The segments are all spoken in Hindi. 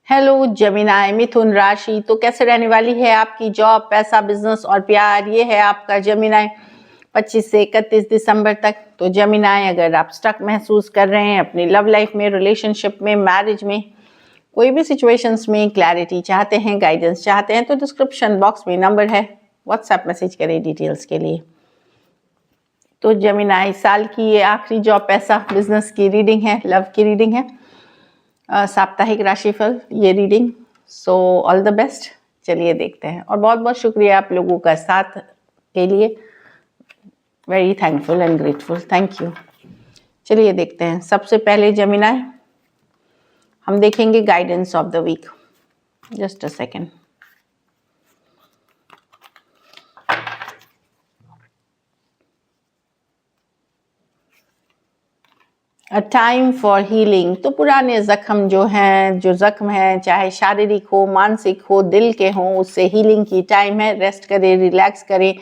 हेलो जेमिनाई, मिथुन राशि। तो कैसे रहने वाली है आपकी जॉब, पैसा, बिजनेस और प्यार। ये है आपका जेमिनाई 25 से 31 दिसंबर तक। तो जेमिनाई, अगर आप स्टक महसूस कर रहे हैं अपनी लव लाइफ में, रिलेशनशिप में, मैरिज में, कोई भी सिचुएशंस में क्लैरिटी चाहते हैं, गाइडेंस चाहते हैं, तो डिस्क्रिप्शन बॉक्स में नंबर है, व्हाट्सएप मैसेज करें डिटेल्स के लिए। तो जेमिनाई, साल की ये आखिरी जॉब, पैसा, बिजनेस की रीडिंग है, लव की रीडिंग है, साप्ताहिक राशिफल ये reading. So all the best. चलिए देखते हैं, और बहुत बहुत शुक्रिया आप लोगों का साथ के लिए। Very thankful and grateful, thank you. चलिए देखते हैं। सबसे पहले जेमिनाई, हम देखेंगे guidance of the week. Just a second. A time for healing. तो पुराने जख्म जो हैं, जो जख्म हैं, चाहे शारीरिक हो, मानसिक हो, दिल के हों, उससे हीलिंग की टाइम है। रेस्ट करें, रिलैक्स करें,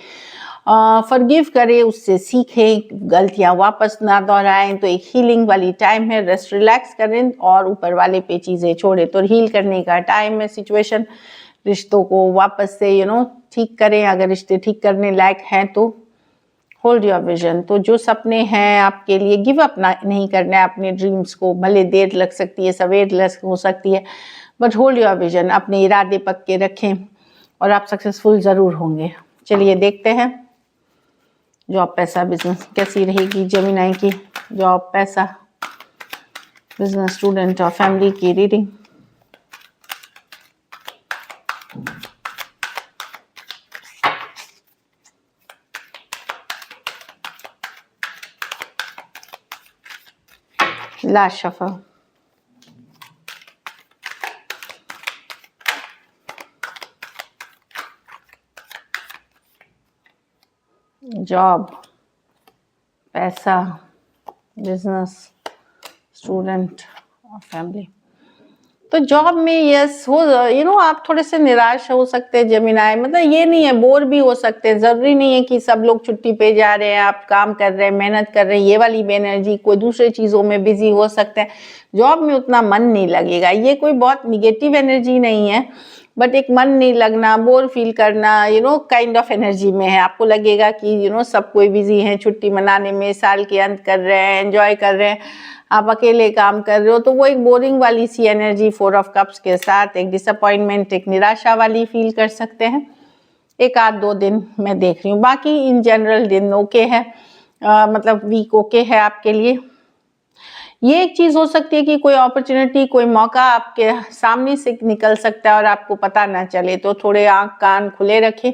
फॉरगिव करें, उससे सीखें, गलतियां वापस ना दोहराएं। तो एक हीलिंग वाली टाइम है। रेस्ट रिलैक्स करें और ऊपर वाले पे चीज़ें छोड़ें। तो हील करने का टाइम है। सिचुएशन, रिश्तों को वापस से ठीक करें, अगर रिश्ते ठीक करने लायक हैं तो। Hold your vision. तो जो सपने हैं आपके लिए, गिव अप नहीं करना है अपने ड्रीम्स को। भले देर लग सकती है, सवेर हो सकती है, बट होल्ड योर विजन। अपने इरादे पक्के रखें और आप सक्सेसफुल ज़रूर होंगे। चलिए देखते हैं जॉब, पैसा, बिजनेस कैसी रहेगी जेमिनाई की जॉब, पैसा, बिजनेस, स्टूडेंट और फैमिली की रीडिंग। Last shuffle. जॉब, पैसा, बिजनेस, स्टूडेंट और फैमिली। तो जॉब में यस हो, आप थोड़े से निराश हो सकते हैं जेमिनाई। मतलब ये नहीं है, बोर भी हो सकते हैं। ज़रूरी नहीं है कि सब लोग छुट्टी पे जा रहे हैं, आप काम कर रहे हैं, मेहनत कर रहे हैं, ये वाली बेनर्जी। कोई दूसरे चीज़ों में बिजी हो सकते हैं, जॉब में उतना मन नहीं लगेगा। ये कोई बहुत निगेटिव एनर्जी नहीं है, बट एक मन नहीं लगना, बोर फील करना, काइंड ऑफ एनर्जी में है। आपको लगेगा कि सब कोई बिजी है छुट्टी मनाने में, साल के अंत कर रहे हैं, एंजॉय कर रहे हैं, आप अकेले काम कर रहे हो। तो वो एक बोरिंग वाली सी एनर्जी 4 ऑफ कप्स के साथ, एक डिसअपॉइंटमेंट, एक निराशा वाली फील कर सकते हैं। एक आध 2 दिन मैं देख रही हूँ, बाकी इन जनरल दिन ओके है। मतलब वीक ओके है आपके लिए। ये एक चीज़ हो सकती है कि कोई अपॉर्चुनिटी, कोई मौका आपके सामने से निकल सकता है और आपको पता ना चले। तो थोड़े आँख कान खुले रखें,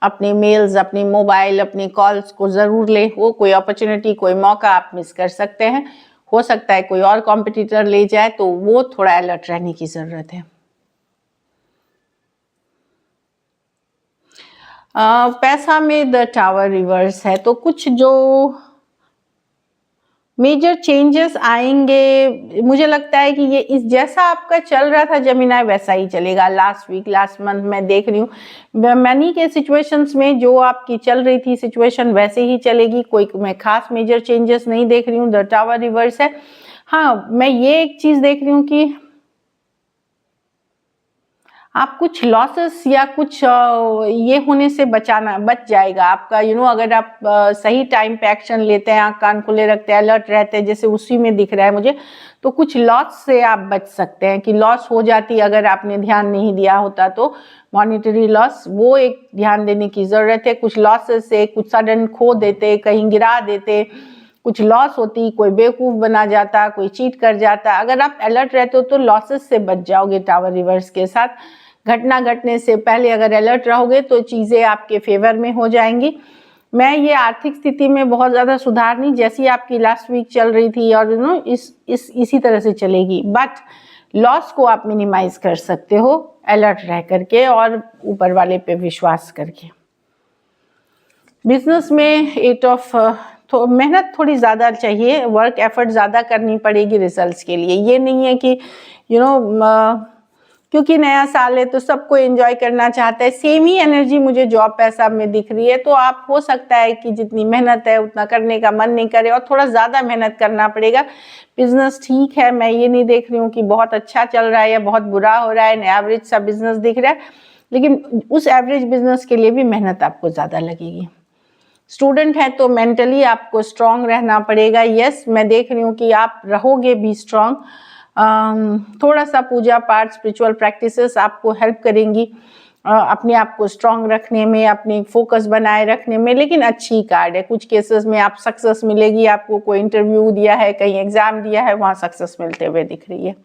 अपने मेल्स, अपनी मोबाइल, अपनी कॉल्स को ज़रूर लें। वो कोई अपॉर्चुनिटी, कोई मौका आप मिस कर सकते हैं। हो सकता है कोई और कॉम्पिटिटर ले जाए, तो वो थोड़ा अलर्ट रहने की ज़रूरत है। पैसा में द टावर रिवर्स है, तो कुछ जो मेजर चेंजेस आएंगे, मुझे लगता है कि ये इस जैसा आपका चल रहा था जेमिनाई वैसा ही चलेगा। लास्ट वीक, लास्ट मंथ मैं देख रही हूँ मनी के सिचुएशंस में, जो आपकी चल रही थी सिचुएशन वैसे ही चलेगी। कोई मैं खास मेजर चेंजेस नहीं देख रही हूँ। द टावर रिवर्स है। हाँ, मैं ये एक चीज देख रही हूँ कि आप कुछ लॉसेस या कुछ ये होने से बच जाएगा आपका। अगर आप सही टाइम पे एक्शन लेते हैं, आँख कान खुले रखते हैं, अलर्ट रहते हैं, जैसे उसी में दिख रहा है मुझे, तो कुछ लॉस से आप बच सकते हैं। कि लॉस हो जाती अगर आपने ध्यान नहीं दिया होता तो, मॉनिटरी लॉस, वो एक ध्यान देने की ज़रूरत है। कुछ लॉसेस से, कुछ सडन खो देते, कहीं गिरा देते, कुछ लॉस होती, कोई बेवकूफ़ बना जाता, कोई चीट कर जाता। अगर आप अलर्ट रहते हो तो लॉसेस से बच जाओगे टावर रिवर्स के साथ। घटना घटने से पहले अगर अलर्ट रहोगे तो चीज़ें आपके फेवर में हो जाएंगी। मैं ये आर्थिक स्थिति में बहुत ज़्यादा सुधार नहीं, जैसी आपकी लास्ट वीक चल रही थी और इसी तरह से चलेगी। बट लॉस को आप मिनिमाइज कर सकते हो अलर्ट रह करके और ऊपर वाले पे विश्वास करके। बिजनेस में 8 ऑफ, तो मेहनत थोड़ी ज़्यादा चाहिए, वर्क एफर्ट ज़्यादा करनी पड़ेगी रिजल्ट्स के लिए। ये नहीं है कि क्योंकि नया साल है तो सबको एंजॉय करना चाहता है। सेम ही एनर्जी मुझे जॉब पैसा में दिख रही है। तो आप हो सकता है कि जितनी मेहनत है उतना करने का मन नहीं करे और थोड़ा ज़्यादा मेहनत करना पड़ेगा। बिजनेस ठीक है, मैं ये नहीं देख रही हूँ कि बहुत अच्छा चल रहा है या बहुत बुरा हो रहा है, एवरेज सा बिजनेस दिख रहा है, लेकिन उस एवरेज बिजनेस के लिए भी मेहनत आपको ज़्यादा लगेगी। स्टूडेंट है तो मेंटली आपको स्ट्रांग रहना पड़ेगा। यस, मैं देख रही हूँ कि आप रहोगे भी स्ट्रांग। थोड़ा सा पूजा पाठ, स्पिरिचुअल प्रैक्टिसेस आपको हेल्प करेंगी अपने आप को स्ट्रांग रखने में, अपनी फोकस बनाए रखने में। लेकिन अच्छी कार्ड है, कुछ केसेस में आप सक्सेस मिलेगी। आपको कोई इंटरव्यू दिया है, कहीं एग्जाम दिया है, वहाँ सक्सेस मिलते हुए दिख रही है।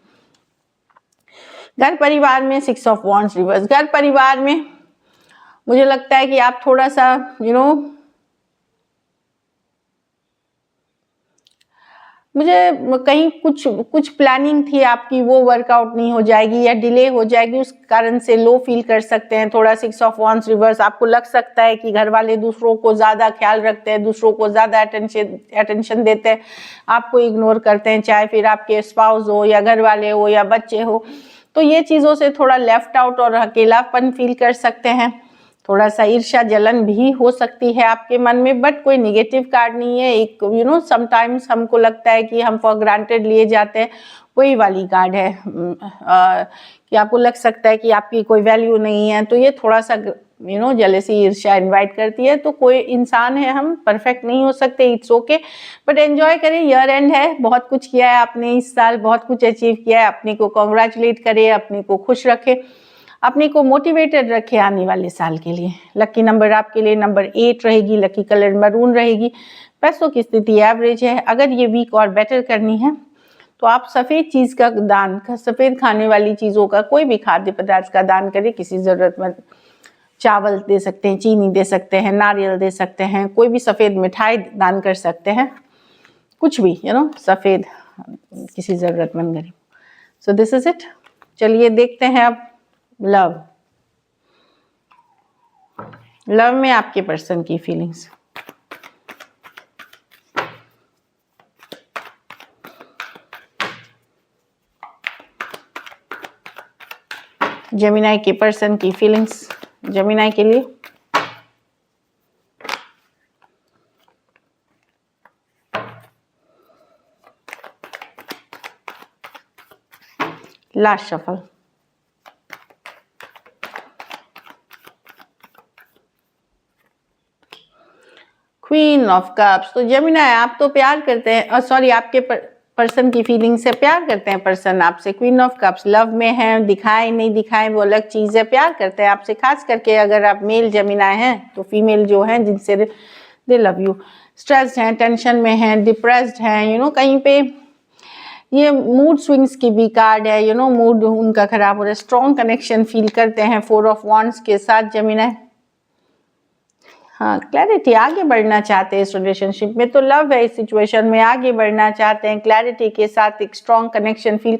घर परिवार में 6 ऑफ वॉन्ड्स रिवर्स। घर परिवार में मुझे लगता है कि आप थोड़ा सा मुझे कहीं कुछ प्लानिंग थी आपकी, वो वर्कआउट नहीं हो जाएगी या डिले हो जाएगी, उस कारण से लो फील कर सकते हैं थोड़ा। 6 ऑफ वॉन्ड्स रिवर्स, आपको लग सकता है कि घर वाले दूसरों को ज़्यादा ख्याल रखते हैं, दूसरों को ज़्यादा अटेंशन देते हैं, आपको इग्नोर करते हैं, चाहे फिर आपके स्पाउस हो या घर वाले हो या बच्चे हो। तो ये चीज़ों से थोड़ा लेफ्ट आउट और अकेलापन फील कर सकते हैं। थोड़ा सा ईर्ष्या जलन भी हो सकती है आपके मन में, बट कोई निगेटिव कार्ड नहीं है। एक समटाइम्स हमको लगता है कि हम फॉर ग्रांटेड लिए जाते हैं, वही वाली कार्ड है कि आपको लग सकता है कि आपकी कोई वैल्यू नहीं है। तो ये थोड़ा सा जेलेसी, ईर्ष्या इन्वाइट करती है। तो कोई इंसान है, हम परफेक्ट नहीं हो सकते, इट्स ओके, बट एंजॉय करें। ईयर एंड है, बहुत कुछ किया है आपने इस साल, बहुत कुछ अचीव किया है। अपने को कॉन्ग्रेचुलेट करें, अपने को खुश रखें, अपने को मोटिवेटेड रखे आने वाले साल के लिए। लकी नंबर आपके लिए नंबर 8 रहेगी। लकी कलर मरून रहेगी। पैसों की स्थिति एवरेज है। अगर ये वीक और बेटर करनी है तो आप सफ़ेद चीज़ का दान, सफ़ेद खाने वाली चीज़ों का, कोई भी खाद्य पदार्थ का दान करें किसी ज़रूरतमंद। चावल दे सकते हैं, चीनी दे सकते हैं, नारियल दे सकते हैं, कोई भी सफ़ेद मिठाई दान कर सकते हैं, कुछ भी सफ़ेद किसी ज़रूरतमंद गरीब। So this is it. चलिए देखते हैं अब लव में आपके पर्सन की फीलिंग्स। जेमिनाई के पर्सन की फीलिंग्स, जेमिनाई के लिए। Last shuffle. Queen of cups. तो जेमिनाई, आप तो प्यार करते हैं, सॉरी, आपके पर्सन की फीलिंग से प्यार करते हैं पर्सन आपसे। क्वीन ऑफ कप्स लव में है, दिखाए नहीं दिखाए वो अलग चीज़ है, प्यार करते हैं आपसे। खास करके अगर आप मेल जेमिनाई हैं तो फीमेल जो हैं जिनसे दे लव यू। स्ट्रेस्ड हैं, टेंशन में हैं, डिप्रेस्ड हैं, कहीं पे ये मूड स्विंग्स की भी कार्ड है। मूड उनका खराब हो रहा है। स्ट्रॉन्ग कनेक्शन फील करते हैं 4 ऑफ वॉन्ड्स के साथ जेमिनाई। हाँ, क्लैरिटी, आगे बढ़ना चाहते हैं इस रिलेशनशिप में। तो लव है इस सिचुएशन में, आगे बढ़ना चाहते हैं क्लैरिटी के साथ, एक strong connection feel,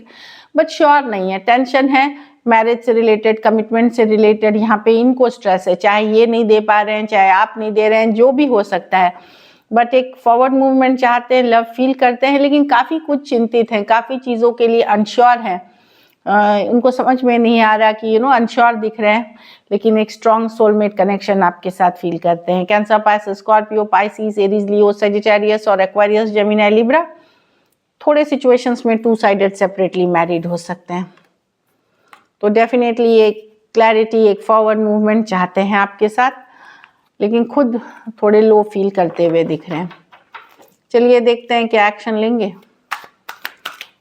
but sure नहीं है। टेंशन है मैरिज से रिलेटेड, कमिटमेंट से रिलेटेड। यहाँ पे इनको स्ट्रेस है, चाहे ये नहीं दे पा रहे हैं, चाहे आप नहीं दे रहे हैं, जो भी हो सकता है, बट एक फॉरवर्ड मूवमेंट चाहते हैं, लव फील करते हैं, लेकिन काफ़ी कुछ चिंतित हैं, काफ़ी चीज़ों के लिए अनश्योर हैं। उनको समझ में नहीं आ रहा कि अनश्योर दिख रहे हैं, लेकिन एक स्ट्रॉन्ग सोलमेट कनेक्शन आपके साथ फील करते हैं। Cancer, pisces, scorpio, pisces, aries, leo, sagittarius और एक्वारियस, जेमिनी, लिब्रा। थोड़े सिचुएशंस में 2 साइडेड सेपरेटली मैरिड हो सकते हैं। तो डेफिनेटली एक क्लैरिटी, एक फॉरवर्ड मूवमेंट चाहते हैं आपके साथ, लेकिन खुद थोड़े लो फील करते हुए दिख रहे हैं। चलिए देखते हैं क्या एक्शन लेंगे,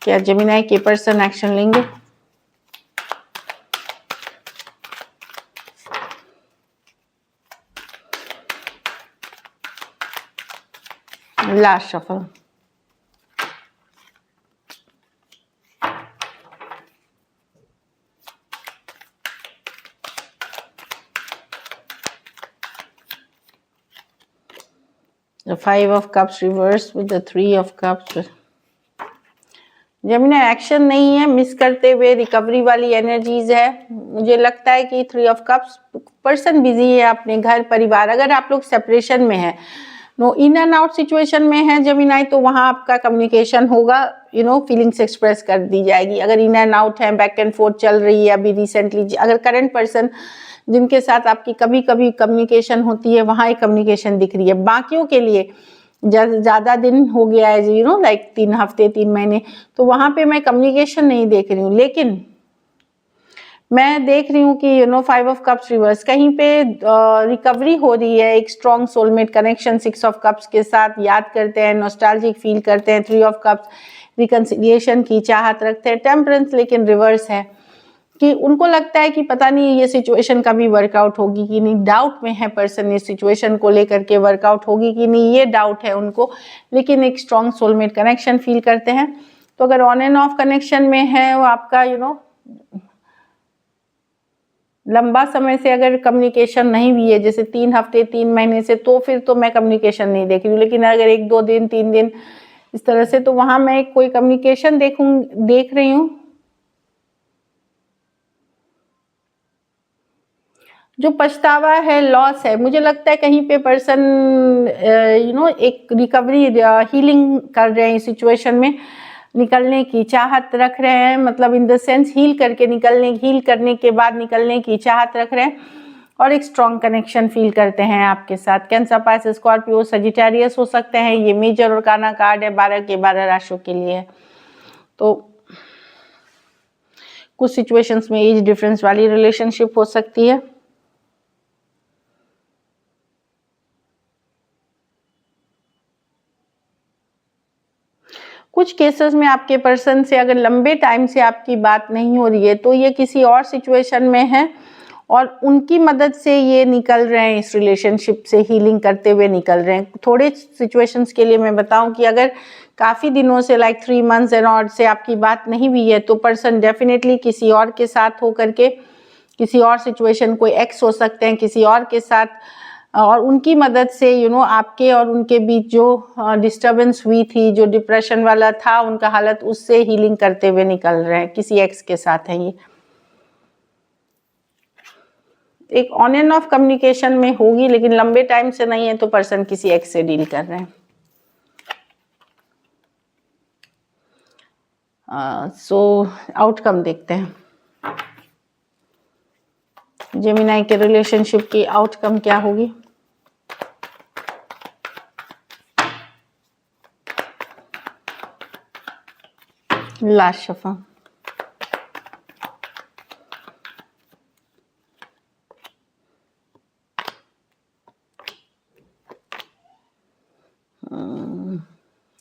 क्या जेमिनी के पर्सन एक्शन लेंगे। Last shuffle. The 5 of Cups reversed with the 3 of Cups. Gemini action नहीं है, मिस करते हुए रिकवरी वाली एनर्जीज है। मुझे लगता है कि 3 ऑफ कप्स, पर्सन बिजी है अपने घर परिवार। अगर आप लोग सेपरेशन में हैं, no in and out situation में है जेमिनाई, तो वहाँ आपका कम्युनिकेशन होगा, फीलिंग्स एक्सप्रेस कर दी जाएगी। अगर इन एंड आउट है, बैक एंड फोर्थ चल रही है, अभी रिसेंटली अगर करंट पर्सन जिनके साथ आपकी कभी कभी कम्युनिकेशन होती है, वहाँ एक कम्युनिकेशन दिख रही है। बाकियों के लिए ज़्यादा दिन हो गया है, लाइक 3 हफ्ते 3 महीने, तो वहाँ पे मैं कम्युनिकेशन नहीं देख रही हूँ। लेकिन मैं देख रही हूँ कि 5 ऑफ कप्स रिवर्स, कहीं पे रिकवरी हो रही है, एक strong soulmate connection 6 of cups के साथ, याद करते हैं, नॉस्टैल्जिक फील करते हैं। 3 ऑफ कप्स रिकन्सिलिएशन की चाहत रखते हैं। टेम्परेंस लेकिन रिवर्स है कि उनको लगता है कि पता नहीं ये सिचुएशन कभी वर्कआउट होगी कि नहीं, डाउट में है पर्सन इस सिचुएशन को लेकर के, वर्कआउट होगी कि नहीं ये डाउट है उनको, लेकिन एक स्ट्रॉन्ग सोलमेट कनेक्शन फील करते हैं। तो अगर ऑन एंड ऑफ कनेक्शन में है वो आपका लंबा समय से अगर कम्युनिकेशन नहीं हुई है, जैसे 3 हफ्ते 3 महीने से, तो फिर तो मैं कम्युनिकेशन नहीं देख रही हूँ। लेकिन अगर 1-2 दिन 3 दिन इस तरह से, तो वहां मैं कोई कम्युनिकेशन देख रही हूँ। जो पछतावा है, लॉस है, मुझे लगता है कहीं पे पर्सन एक रिकवरी हीलिंग कर रहे हैं, सिचुएशन में निकलने की चाहत रख रहे हैं, मतलब इन द सेंस हील करने के बाद निकलने की चाहत रख रहे हैं, और एक स्ट्रॉन्ग कनेक्शन फील करते हैं आपके साथ। कैंसर, पाइसेस, स्कॉर्पियो, सजिटेरियस हो सकते हैं। ये मेजर और काना कार्ड है, 12 के 12 राशियों के लिए है। तो कुछ सिचुएशंस में एज डिफरेंस वाली रिलेशनशिप हो सकती है। कुछ केसेस में आपके पर्सन से अगर लंबे टाइम से आपकी बात नहीं हो रही है, तो ये किसी और सिचुएशन में है और उनकी मदद से ये निकल रहे हैं, इस रिलेशनशिप से हीलिंग करते हुए निकल रहे हैं। थोड़े सिचुएशंस के लिए मैं बताऊं कि अगर काफ़ी दिनों से, लाइक 3 मंथ्स एंड ऑड से आपकी बात नहीं हुई है, तो पर्सन डेफिनेटली किसी और के साथ होकर के, किसी और सिचुएशन, कोई एक्स हो सकते हैं किसी और के साथ, और उनकी मदद से आपके और उनके बीच जो डिस्टर्बेंस हुई थी, जो डिप्रेशन वाला था उनका हालत, उससे हीलिंग करते हुए निकल रहे हैं। किसी एक्स के साथ है ये। एक ऑन एंड ऑफ कम्युनिकेशन में होगी, लेकिन लंबे टाइम से नहीं है, तो पर्सन किसी एक्स से डील कर रहे हैं। सो आउटकम देखते हैं, जेमिनाई के रिलेशनशिप की आउटकम क्या होगी। लास्ट शफा,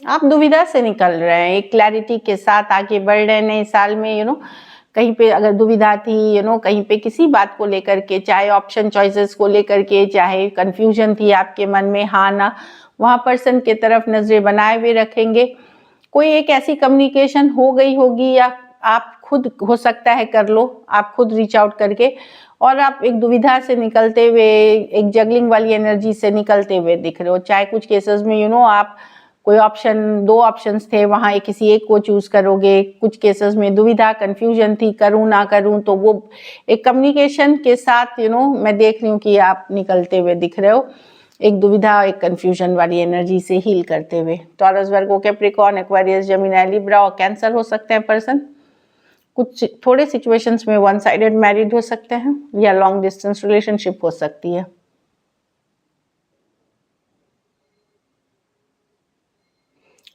आप दुविधा से निकल रहे हैं, एक क्लैरिटी के साथ आगे बढ़ रहे हैं नए साल में। कहीं पे अगर दुविधा थी, कहीं पे किसी बात को लेकर के, चाहे ऑप्शन चॉइसेस को लेकर के, चाहे कंफ्यूजन थी आपके मन में, हाँ ना, वहां पर्सन के तरफ नजरें बनाए हुए रखेंगे। कोई एक ऐसी कम्युनिकेशन हो गई होगी, या आप खुद हो सकता है कर लो, आप खुद रीच आउट करके, और आप एक दुविधा से निकलते हुए, एक जगलिंग वाली एनर्जी से निकलते हुए दिख रहे हो। चाहे कुछ केसेस में आप कोई ऑप्शन, 2 ऑप्शंस थे, वहां किसी एक को चूज करोगे। कुछ केसेस में दुविधा, कंफ्यूजन थी, करूं ना करूं, तो वो एक कम्युनिकेशन के साथ मैं देख रही हूँ कि आप निकलते हुए दिख रहे हो, एक दुविधा, एक कंफ्यूजन वाली एनर्जी से हील करते हुए। टॉरस, वर्गो, कैप्रिकॉर्न, एक्वेरियस, जेमिनी, लिब्रा और कैंसर हो सकते हैं पर्सन। कुछ थोड़े सिचुएशंस में 1 साइडेड मैरिड हो सकते हैं, या लॉन्ग डिस्टेंस रिलेशनशिप हो सकती है।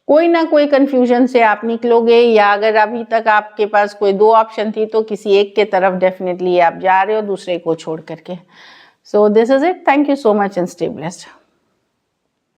कोई ना कोई कंफ्यूजन से आप निकलोगे, या अगर अभी तक आपके पास कोई 2 ऑप्शन थी, तो किसी एक के तरफ डेफिनेटली आप जा रहे हो, दूसरे को छोड़ करके। So this is it. Thank you so much and stay blessed.